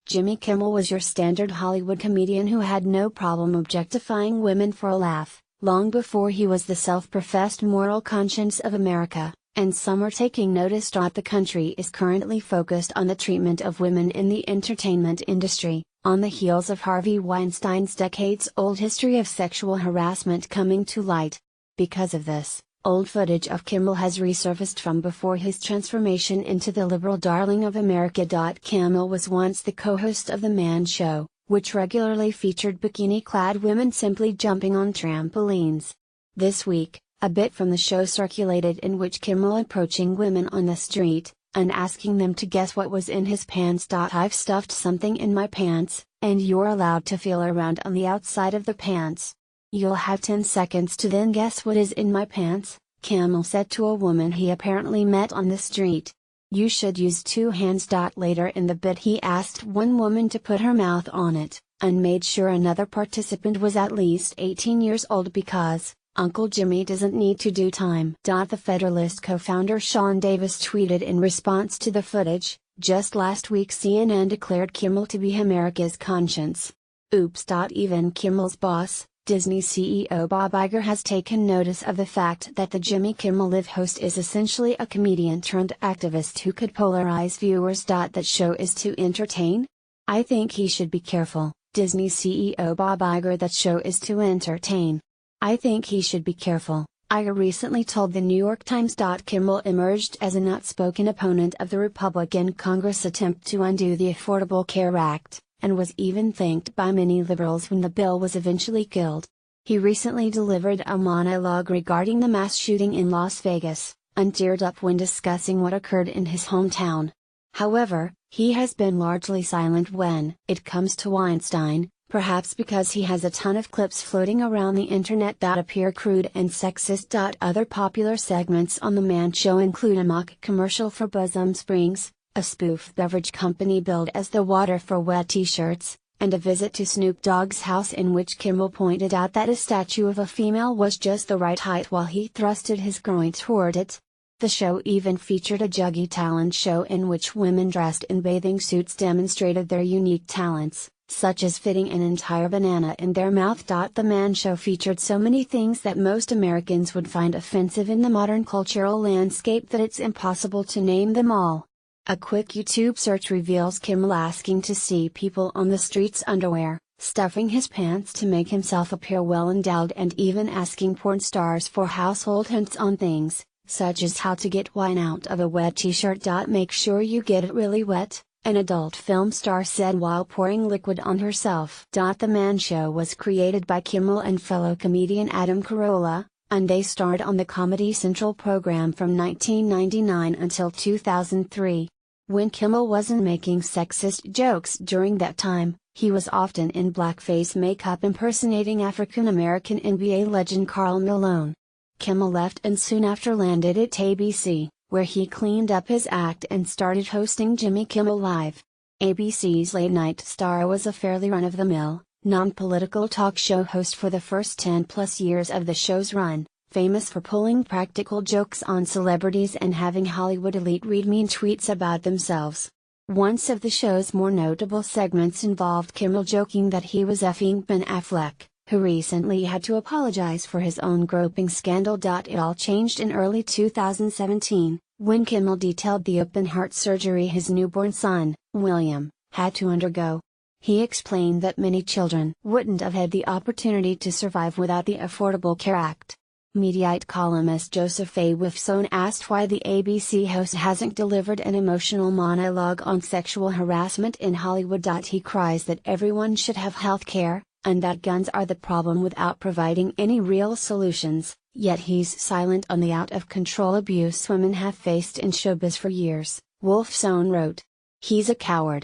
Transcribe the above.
Jimmy Kimmel was your standard Hollywood comedian who had no problem objectifying women for a laugh, long before he was the self-professed moral conscience of America, and some are taking notice. The country is currently focused on the treatment of women in the entertainment industry, on the heels of Harvey Weinstein's decades-old history of sexual harassment coming to light. Because of this, old footage of Kimmel has resurfaced from before his transformation into the liberal darling of America. Kimmel was once the co-host of The Man Show, which regularly featured bikini-clad women simply jumping on trampolines. This week, a bit from the show circulated in which Kimmel approaching women on the street, and asking them to guess what was in his pants. I've stuffed something in my pants, and you're allowed to feel around on the outside of the pants. You'll have 10 seconds to then guess what is in my pants, Kimmel said to a woman he apparently met on the street. You should use 2 hands. Later in the bit he asked one woman to put her mouth on it, and made sure another participant was at least 18 years old because Uncle Jimmy doesn't need to do time. The Federalist co-founder Sean Davis tweeted in response to the footage, just last week CNN declared Kimmel to be America's conscience. Oops. Even Kimmel's boss, Disney CEO Bob Iger, has taken notice of the fact that the Jimmy Kimmel Live host is essentially a comedian turned activist who could polarize viewers. That show is to entertain? I think he should be careful, Disney CEO Bob Iger. That show is to entertain. I think he should be careful, Iger recently told the New York Times. Kimmel emerged as an outspoken opponent of the Republican Congress' attempt to undo the Affordable Care Act, and was even thanked by many liberals when the bill was eventually killed. He recently delivered a monologue regarding the mass shooting in Las Vegas, and teared up when discussing what occurred in his hometown. However, he has been largely silent when it comes to Weinstein, perhaps because he has a ton of clips floating around the internet that appear crude and sexist. Other popular segments on The Man Show include a mock commercial for Bosom Springs, a spoof beverage company billed as the water for wet t-shirts, and a visit to Snoop Dogg's house in which Kimmel pointed out that a statue of a female was just the right height while he thrusted his groin toward it. The show even featured a juggy talent show in which women dressed in bathing suits demonstrated their unique talents, such as fitting an entire banana in their mouth. The Man Show featured so many things that most Americans would find offensive in the modern cultural landscape that it's impossible to name them all. A quick YouTube search reveals Kimmel asking to see people on the street's underwear, stuffing his pants to make himself appear well endowed, and even asking porn stars for household hints on things, such as how to get wine out of a wet t-shirt. Make sure you get it really wet, an adult film star said while pouring liquid on herself. The Man Show was created by Kimmel and fellow comedian Adam Carolla, and they starred on the Comedy Central program from 1999 until 2003. When Kimmel wasn't making sexist jokes during that time, he was often in blackface makeup impersonating African-American NBA legend Karl Malone. Kimmel left and soon after landed at ABC, where he cleaned up his act and started hosting Jimmy Kimmel Live. ABC's late-night star was a fairly run-of-the-mill, non-political talk show host for the first 10-plus years of the show's run, famous for pulling practical jokes on celebrities and having Hollywood elite read mean tweets about themselves. One of the show's more notable segments involved Kimmel joking that he was effing Ben Affleck, who recently had to apologize for his own groping scandal. It all changed in early 2017, when Kimmel detailed the open heart surgery his newborn son, William, had to undergo. He explained that many children wouldn't have had the opportunity to survive without the Affordable Care Act. Mediaite columnist Joseph A. Wifson asked why the ABC host hasn't delivered an emotional monologue on sexual harassment in Hollywood. He cries that everyone should have health care, and that guns are the problem without providing any real solutions, yet he's silent on the out-of-control abuse women have faced in showbiz for years, Wolfson wrote. He's a coward.